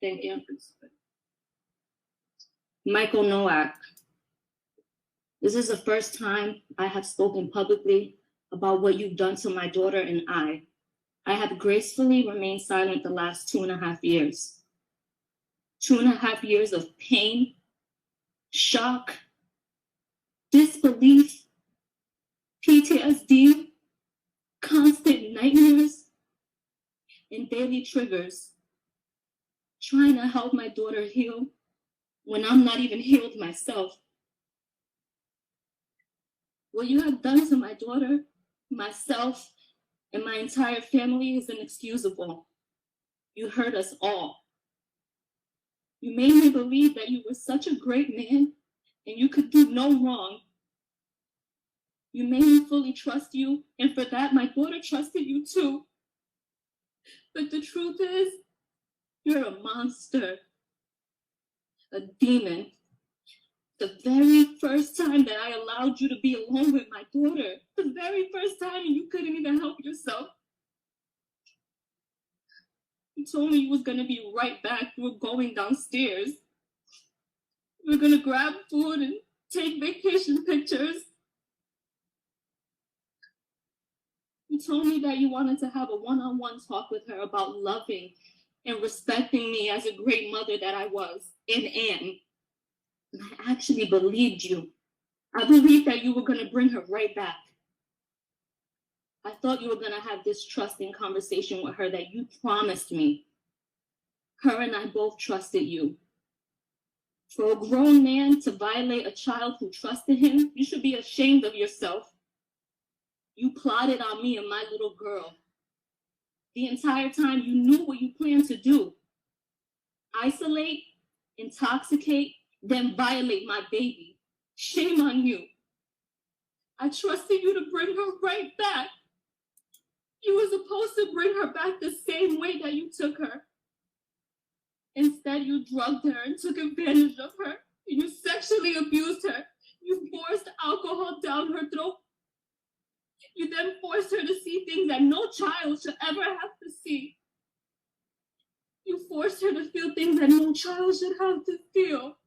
Thank you. Michael Nowak. This is the first time I have spoken publicly about what you've done to my daughter and I. I have gracefully remained silent the last 2.5 years. 2.5 years of pain, shock, disbelief, PTSD, constant nightmares, and daily triggers. Trying to help my daughter heal when I'm not even healed myself. What you have done to my daughter, myself, and my entire family is inexcusable. You hurt us all. You made me believe that you were such a great man and you could do no wrong. You made me fully trust you, and for that, my daughter trusted you too. But the truth is, you're a monster, a demon. The very first time that I allowed you to be alone with my daughter, the very first time, and you couldn't even help yourself. You told me you was gonna be right back. You were going downstairs. You were gonna grab food and take vacation pictures. You told me that you wanted to have a one-on-one talk with her about loving and respecting me as a great mother that I was and am. And I actually believed you. I believed that you were going to bring her right back. I thought you were going to have this trusting conversation with her that you promised me. Her and I both trusted you. For a grown man to violate a child who trusted him, you should be ashamed of yourself. You plotted on me and my little girl. The entire time you knew what you planned to do. Isolate, intoxicate, then violate my baby. Shame on you. I trusted you to bring her right back. You were supposed to bring her back the same way that you took her. Instead, you drugged her and took advantage of her. You sexually abused her. You forced alcohol down her throat. You then forced her to see things that no child should ever have to see. You forced her to feel things that no child should have to feel.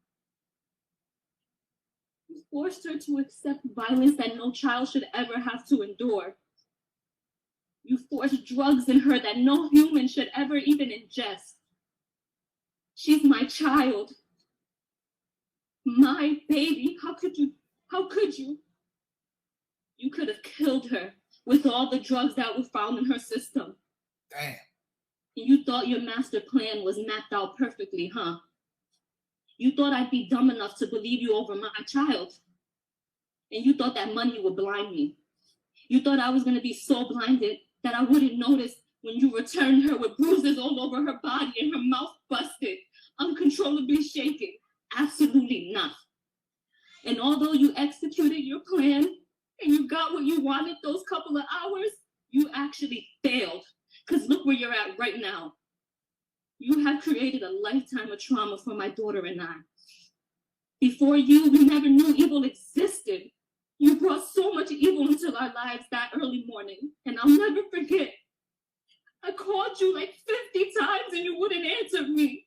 You forced her to accept violence that no child should ever have to endure. You forced drugs in her that no human should ever even ingest. She's my child. My baby. How could you? How could you? You could have killed her with all the drugs that were found in her system. Damn. And you thought your master plan was mapped out perfectly, huh? You thought I'd be dumb enough to believe you over my child. And you thought that money would blind me. You thought I was going to be so blinded that I wouldn't notice when you returned her with bruises all over her body and her mouth busted, uncontrollably shaking. Absolutely not. And although you executed your plan, and you got what you wanted those couple of hours, you actually failed. Because look where you're at right now. You have created a lifetime of trauma for my daughter and I. Before you, we never knew evil existed. You brought so much evil into our lives that early morning. And I'll never forget. I called you like 50 times and you wouldn't answer me.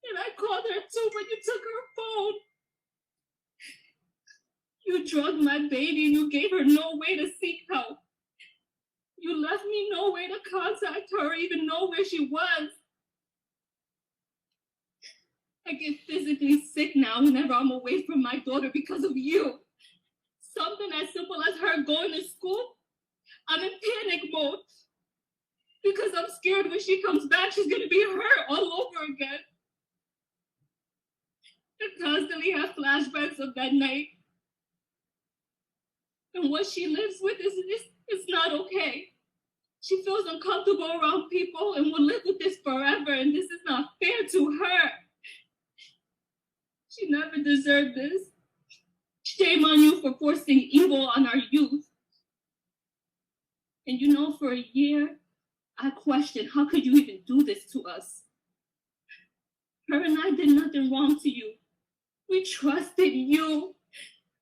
And I called her too, but you took her phone. You drugged my baby and you gave her no way to seek help. You left me no way to contact her or even know where she was. I get physically sick now whenever I'm away from my daughter because of you. Something as simple as her going to school, I'm in panic mode. Because I'm scared when she comes back, she's going to be hurt all over again. I constantly have flashbacks of that night. And what she lives with is not okay. She feels uncomfortable around people and will live with this forever, and this is not fair to her. She never deserved this. Shame on you for forcing evil on our youth. And you know, for a year, I questioned, how could you even do this to us? Her and I did nothing wrong to you. We trusted you.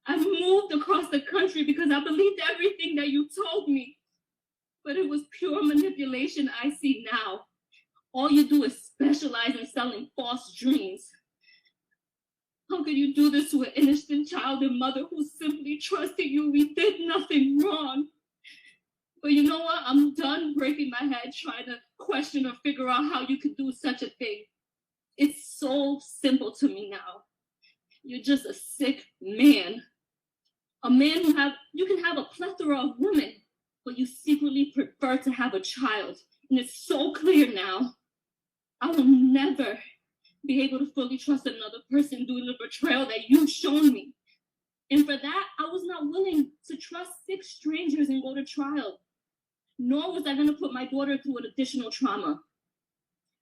I moved across the country because I believed everything that you told me. But it was pure manipulation I see now. All you do is specialize in selling false How could you do this to an innocent child and mother who simply trusted you? We did nothing wrong. But you know what? I'm done breaking my head trying to question or figure out how you could do such a thing. It's so simple to me now. You're just a sick man. A man you can have a plethora of women, but you secretly prefer to have a child. And it's so clear now. I will never be able to fully trust another person due to the betrayal that you've shown me. And for that, I was not willing to trust 6 strangers and go to trial. Nor was I going to put my daughter through an additional trauma.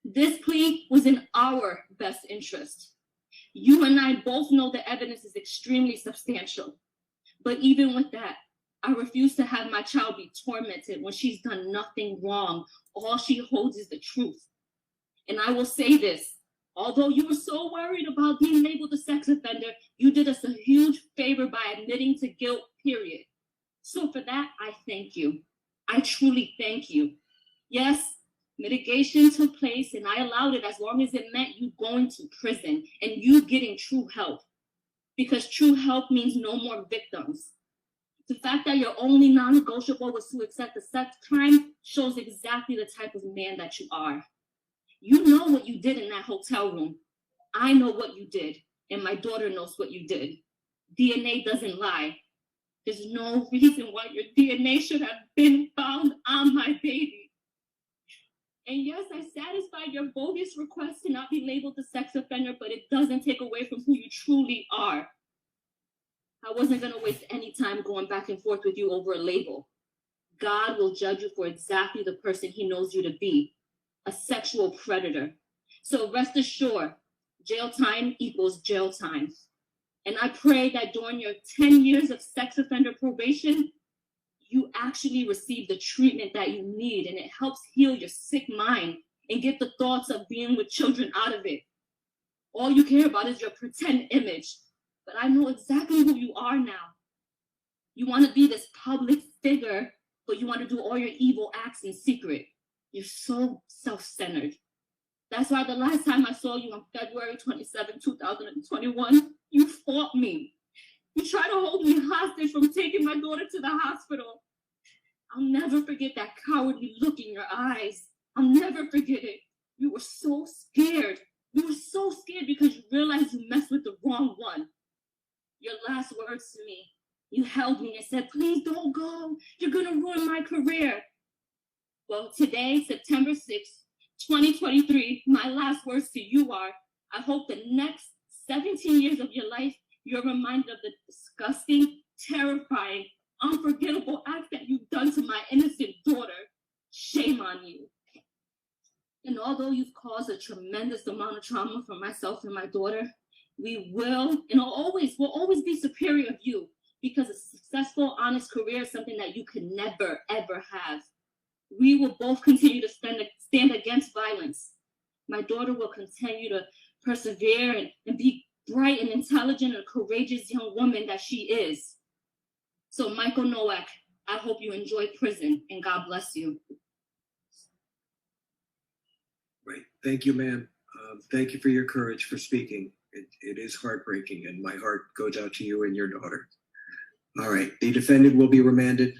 This plea was in our best interest. You and I both know the evidence is extremely substantial. But even with that, I refuse to have my child be tormented when she's done nothing wrong. All she holds is the truth. And I will say this, although you were so worried about being labeled a sex offender, you did us a huge favor by admitting to guilt, period. So for that, I thank you. I truly thank you. Yes, mitigation took place and I allowed it as long as it meant you going to prison and you getting true help. Because true help means no more victims. The fact that your only non-negotiable was to accept the sex crime shows exactly the type of man that you are. You know what you did in that hotel room. I know what you did, and my daughter knows what you did. DNA doesn't lie. There's no reason why your DNA should have been found on my baby. And yes, I satisfied your bogus request to not be labeled a sex offender, but it doesn't take away from who you truly are. I wasn't going to waste any time going back and forth with you over a label. God will judge you for exactly the person he knows you to be, a sexual predator. So rest assured, jail time equals jail time. And I pray that during your 10 years of sex offender probation, you actually receive the treatment that you need and it helps heal your sick mind and get the thoughts of being with children out of it. All you care about is your pretend image. But I know exactly who you are now. You want to be this public figure, but you want to do all your evil acts in secret. You're so self-centered. That's why the last time I saw you on February 27, 2021, you fought me. You tried to hold me hostage from taking my daughter to the hospital. I'll never forget that cowardly look in your eyes. I'll never forget it. You were so scared. You were so scared because you realized you messed with the wrong one. Your last words to me, you held me and said, please don't go. You're going to ruin my career. Well, today, September 6th, 2023, my last words to you are, I hope the next 17 years of your life, you're reminded of the disgusting, terrifying, unforgettable act that you've done to my innocent daughter. Shame on you. And although you've caused a tremendous amount of trauma for myself and my daughter, we will and will always be superior of you because a successful, honest career is something that you can never, ever have. We will both continue to stand against violence. My daughter will continue to persevere and be bright and intelligent and courageous young woman that she is. So Michael Nowak, I hope you enjoy prison and God bless you. Right. Thank you, ma'am. Thank you for your courage for speaking. It is heartbreaking and my heart goes out to you and your daughter. All right. The defendant will be remanded